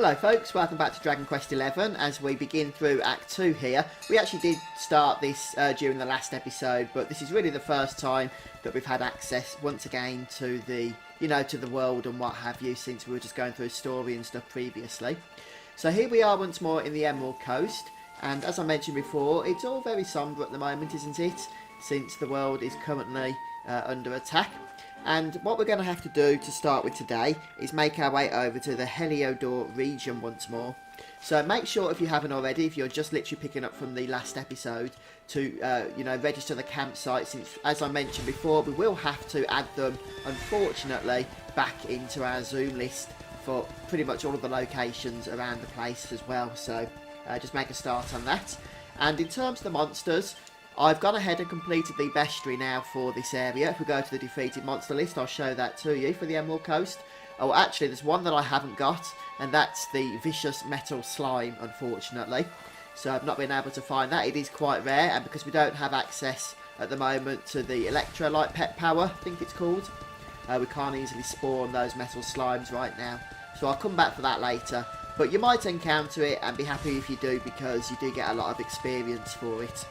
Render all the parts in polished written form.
Hello folks, welcome back to Dragon Quest XI as we begin through Act 2 here. We actually did start this during the last episode, but this is really the first time that we've had access once again to the, to the world and what have you, since we were just going through story and stuff previously. So here we are once more in the Emerald Coast, and as I mentioned before, it's all very sombre at the moment, isn't it? Since the world is currently under attack. And what we're going to have to do to start with today is make our way over to the Heliodor region once more. So make sure, if you haven't already, if you're just literally picking up from the last episode, to register the campsite, since as I mentioned before, we will have to add them, unfortunately, back into our Zoom list for pretty much all of the locations around the place as well. So just make a start on that. And in terms of the monsters, I've gone ahead and completed the bestiary now for this area. If we go to the defeated monster list, I'll show that to you for the Emerald Coast. Oh, actually, there's one that I haven't got, and that's the vicious metal slime, unfortunately. So I've not been able to find that. It is quite rare, and because we don't have access at the moment to the electrolyte pet power, I think it's called, we can't easily spawn those metal slimes right now. So I'll come back for that later. But you might encounter it, and be happy if you do, because you do get a lot of experience for it.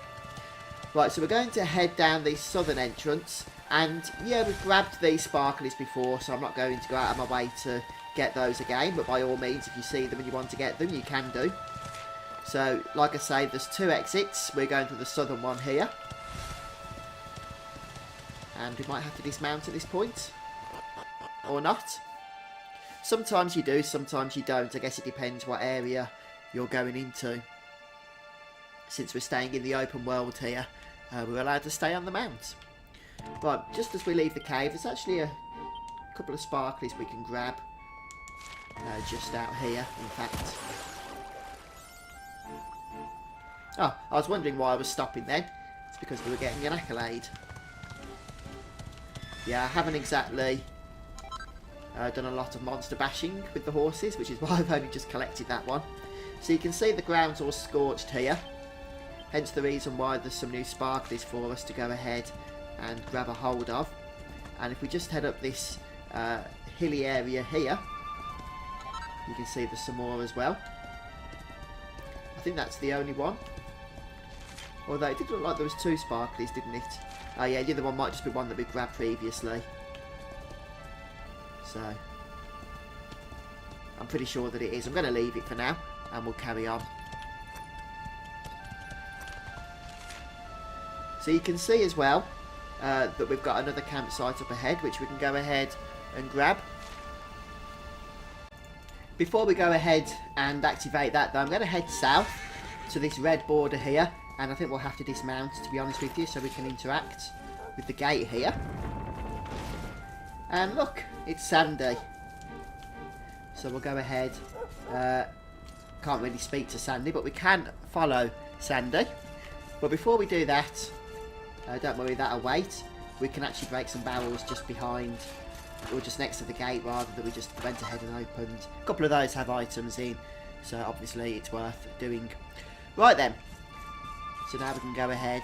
Right, so we're going to head down the southern entrance, and yeah, we've grabbed these sparklies before, so I'm not going to go out of my way to get those again, but by all means, if you see them and you want to get them, you can do. So, like I say, there's two exits. We're going through the southern one here, and we might have to dismount at this point, or not. Sometimes you do, sometimes you don't. I guess it depends what area you're going into. Since we're staying in the open world here, we're allowed to stay on the mount. Right, just as we leave the cave, there's actually a couple of sparklies we can grab. Just out here, in fact. Oh, I was wondering why I was stopping then. It's because we were getting an accolade. Yeah, I haven't exactly done a lot of monster bashing with the horses, which is why I've only just collected that one. So you can see the ground's all scorched here. Hence the reason why there's some new sparklies for us to go ahead and grab a hold of. And if we just head up this hilly area here, you can see there's some more as well. I think that's the only one. Although it did look like there was two sparklies, didn't it? Oh yeah, the other one might just be one that we grabbed previously. So I'm pretty sure that it is. I'm going to leave it for now, and we'll carry on. So you can see as well that we've got another campsite up ahead, which we can go ahead and grab. Before we go ahead and activate that though, I'm going to head south to this red border here, and I think we'll have to dismount, to be honest with you, so we can interact with the gate here. And look, it's Sandy. So we'll go ahead. Can't really speak to Sandy, but we can follow Sandy. But before we do that, don't worry, that'll wait. We can actually break some barrels just behind, or just next to the gate, rather, that we just went ahead and opened. A couple of those have items in, so obviously it's worth doing. Right then, so now we can go ahead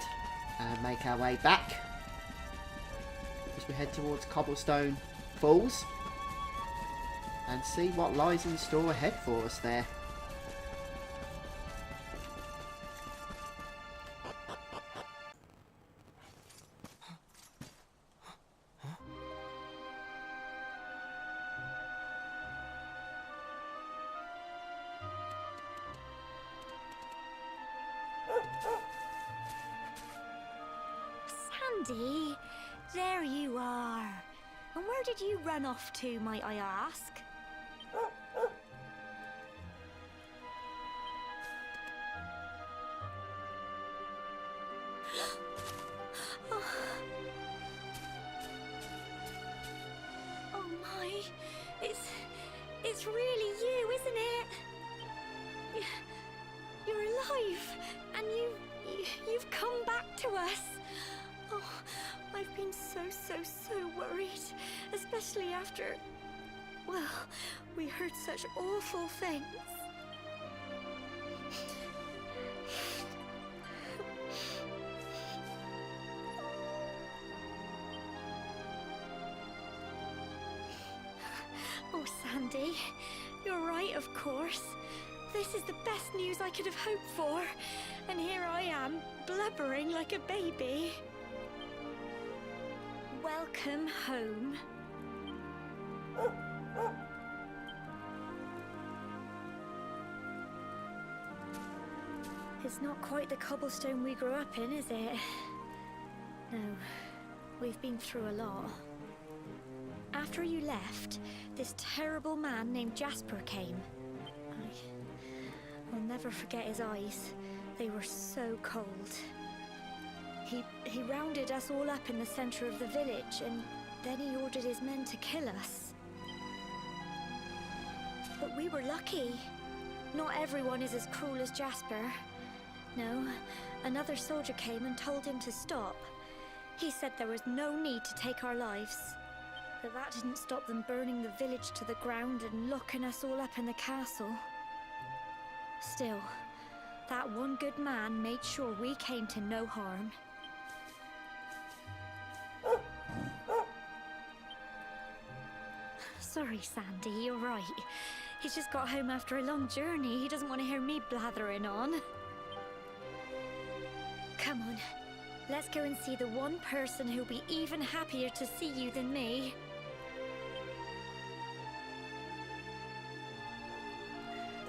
and make our way back as we head towards Cobblestone Falls and see what lies in store ahead for us there. Sandy, there you are. And where did you run off to, might I ask? Oh my, it's really you, isn't it? You're alive, and you've come back to us. Oh, I've been so worried, especially after, well, we heard such awful things. Oh, Sandy, You're right, of course. This is the best news I could have hoped for. And here I am, blubbering like a baby. Welcome home. It's not quite the Cobblestone we grew up in, is it? No, we've been through a lot. After you left, this terrible man named Jasper came. I'll never forget his eyes. They were so cold. He rounded us all up in the center of the village, and then he ordered his men to kill us. But we were lucky. Not everyone is as cruel as Jasper. No, another soldier came and told him to stop. He said there was no need to take our lives. But that didn't stop them burning the village to the ground and locking us all up in the castle. Still, that one good man made sure we came to no harm. Sorry, Sandy, you're right. He's just got home after a long journey. He doesn't want to hear me blathering on. Come on, let's go and see the one person who'll be even happier to see you than me.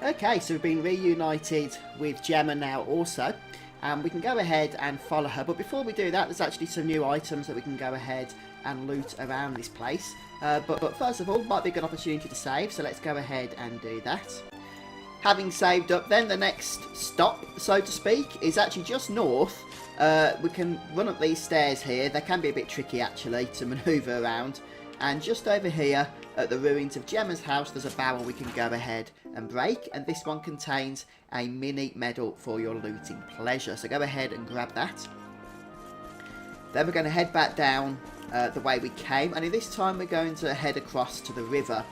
Okay, so we've been reunited with Gemma now also, and we can go ahead and follow her. But before we do that, there's actually some new items that we can go ahead and loot around this place. But first of all, might be a good opportunity to save, so let's go ahead and do that. Having saved up then, the next stop, so to speak, is actually just north. We can run up these stairs here. They can be a bit tricky actually to manoeuvre around. And just over here at the ruins of Gemma's house, there's a barrel we can go ahead and break. And this one contains a mini medal for your looting pleasure. So go ahead and grab that. Then we're going to head back down the way we came. And this time we're going to head across to the river.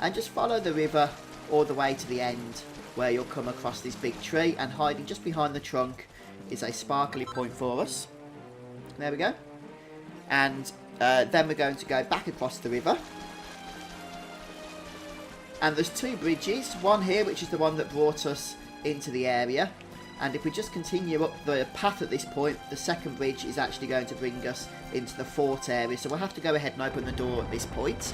And just follow the river all the way to the end, where you'll come across this big tree. And hiding just behind the trunk is a sparkly point for us. There we go. And then we're going to go back across the river. And there's two bridges. One here, which is the one that brought us into the area. And if we just continue up the path at this point, the second bridge is actually going to bring us into the fort area. So we'll have to go ahead and open the door at this point.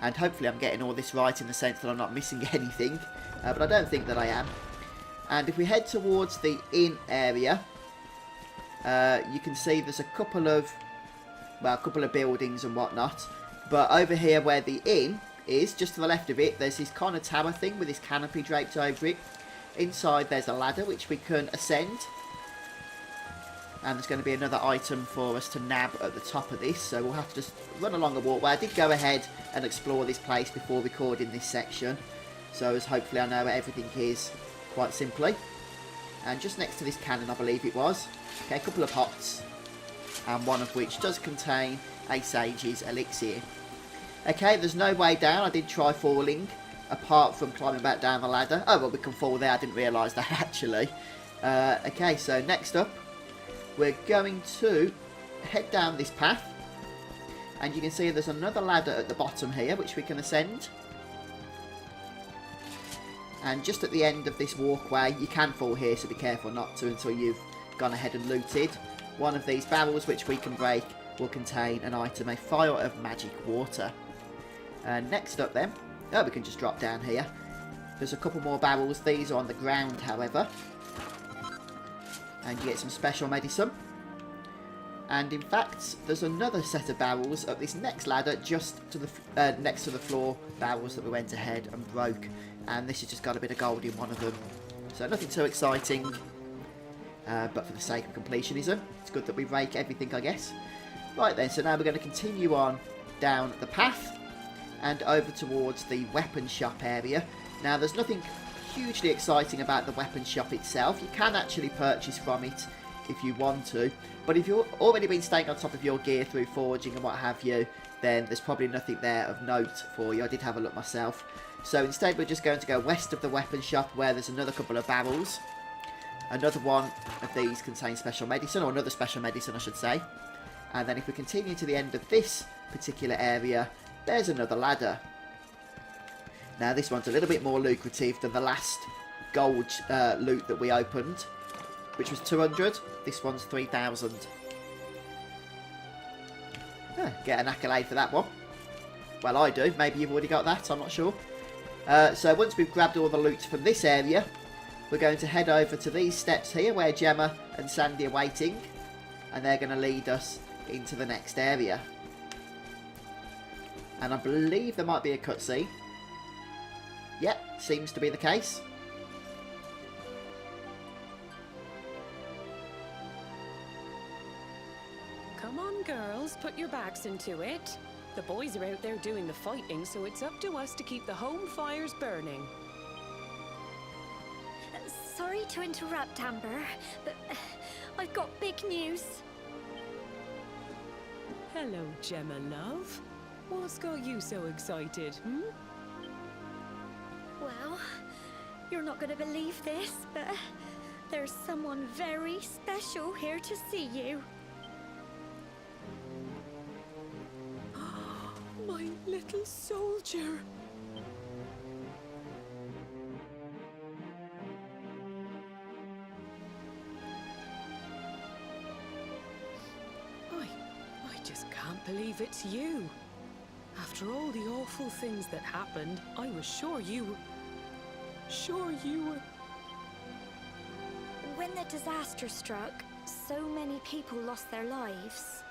And hopefully I'm getting all this right in the sense that I'm not missing anything. But I don't think that I am. And if we head towards the inn area, you can see there's a couple of buildings and whatnot. But over here where the inn is, just to the left of it, there's this kind of tower thing with this canopy draped over it. Inside there's a ladder which we can ascend. And there's going to be another item for us to nab at the top of this. So we'll have to just run along a walkway. I did go ahead and explore this place before recording this section. So as hopefully I know where everything is quite simply. And just next to this cannon, I believe it was. Okay, a couple of pots. And one of which does contain a sage's elixir. Okay, there's no way down. I did try falling, apart from climbing back down the ladder. Oh, well, we can fall there. I didn't realise that, actually. Okay, so next up, we're going to head down this path. And you can see there's another ladder at the bottom here, which we can ascend. And just at the end of this walkway, you can fall here, so be careful not to until you've gone ahead and looted. One of these barrels, which we can break, will contain an item, a phial of magic water. And next up then, we can just drop down here. There's a couple more barrels. These are on the ground, however. And you get some special medicine. And in fact, there's another set of barrels up this next ladder, just to the next to the floor barrels that we went ahead and broke. And this has just got a bit of gold in one of them. So nothing too exciting. But for the sake of completionism, it's good that we rake everything, I guess. Right then, so now we're going to continue on down the path and over towards the weapon shop area. Now, there's nothing hugely exciting about the weapon shop itself. You can actually purchase from it if you want to, but if you've already been staying on top of your gear through forging and what have you, then there's probably nothing there of note for you. I did have a look myself. So instead, we're just going to go west of the weapon shop, where there's another couple of barrels. Another one of these contains special medicine, or another special medicine I should say. And then if we continue to the end of this particular area, there's another ladder. Now this one's a little bit more lucrative than the last gold loot that we opened, which was 200. This one's 3,000. Get an accolade for that one. Well, I do. Maybe you've already got that. I'm not sure. So once we've grabbed all the loot from this area, we're going to head over to these steps here where Gemma and Sandy are waiting. And they're going to lead us into the next area. And I believe there might be a cutscene. Yep, seems to be the case. Come on, girls, put your backs into it. The boys are out there doing the fighting, so it's up to us to keep the home fires burning. Sorry to interrupt, Amber, but I've got big news. Hello, Gemma, love. What's got you so excited, hmm? Well, you're not going to believe this, but there's someone very special here to see you. My little soldier. I just can't believe it's you. After all the awful things that happened, I was sure you were... When the disaster struck, so many people lost their lives.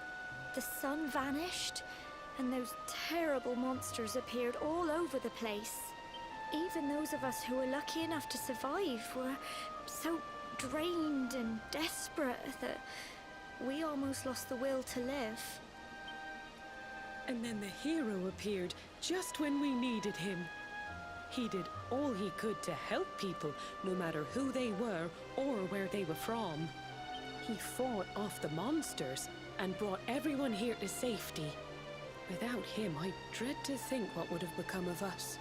The sun vanished, and those terrible monsters appeared all over the place. Even those of us who were lucky enough to survive were so drained and desperate that we almost lost the will to live. And then the hero appeared just when we needed him. He did all he could to help people, no matter who they were or where they were from. He fought off the monsters and brought everyone here to safety. Without him, I dread to think what would have become of us.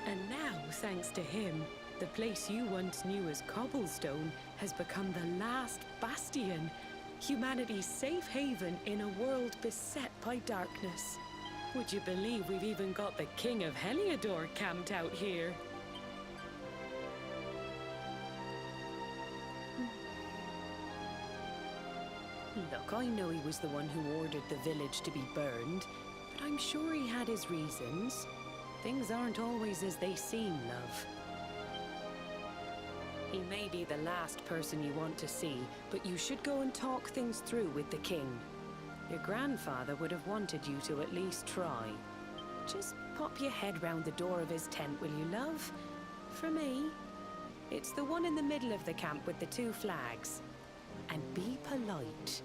And now, thanks to him, the place you once knew as Cobblestone has become the last Bastion, humanity's safe haven in a world beset by darkness. Would you believe we've even got the King of Heliodor camped out here? Look, I know he was the one who ordered the village to be burned, but I'm sure he had his reasons. Things aren't always as they seem, love. He may be the last person you want to see, but you should go and talk things through with the king. Your grandfather would have wanted you to at least try. Just pop your head round the door of his tent, will you, love? For me, it's the one in the middle of the camp with the 2 flags. And be polite.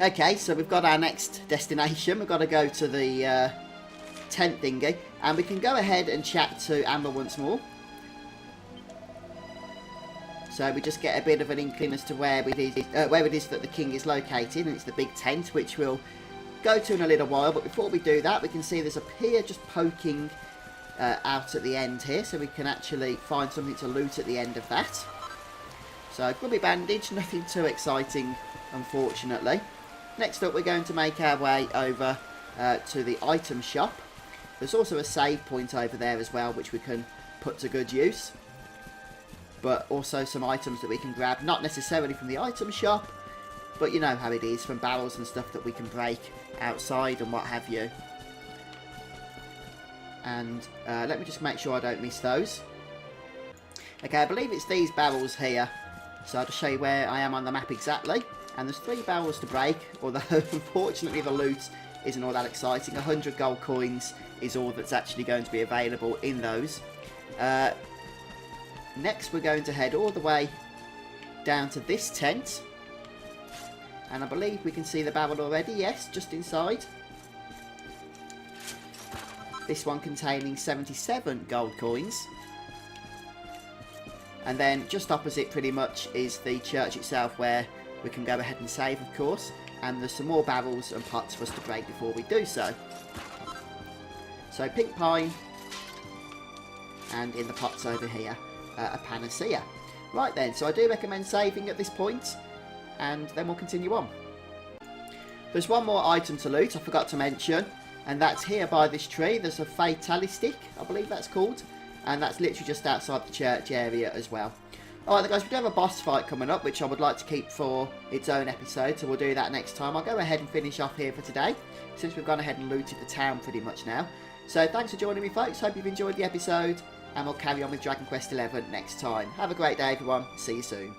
Okay, so we've got our next destination. We've got to go to the tent thingy, and we can go ahead and chat to Amber once more. So we just get a bit of an inkling as to where it is that the king is located, and it's the big tent, which we'll go to in a little while. But before we do that, we can see there's a pier just poking out at the end here, so we can actually find something to loot at the end of that. So grubby bandage, nothing too exciting, unfortunately. Next up, we're going to make our way over to the item shop. There's also a save point over there as well, which we can put to good use. But also some items that we can grab, not necessarily from the item shop, but you know how it is, from barrels and stuff that we can break outside and what have you. And let me just make sure I don't miss those. Okay, I believe it's these barrels here. So I'll just show you where I am on the map exactly. And there's 3 barrels to break, although unfortunately the loot isn't all that exciting. 100 gold coins is all that's actually going to be available in those. Next we're going to head all the way down to this tent. And I believe we can see the barrel already, yes, just inside. This one containing 77 gold coins. And then just opposite pretty much is the church itself, where we can go ahead and save, of course. And there's some more barrels and pots for us to break before we do so. So pink pine, and in the pots over here, a panacea. Right then, so I do recommend saving at this point, and then we'll continue on. There's one more item to loot I forgot to mention, and that's here by this tree. There's a fatalistic, I believe that's called, and that's literally just outside the church area as well. Alright then guys, we do have a boss fight coming up, which I would like to keep for its own episode, so we'll do that next time. I'll go ahead and finish off here for today, since we've gone ahead and looted the town pretty much now. So thanks for joining me folks, hope you've enjoyed the episode, and we'll carry on with Dragon Quest XI next time. Have a great day everyone, see you soon.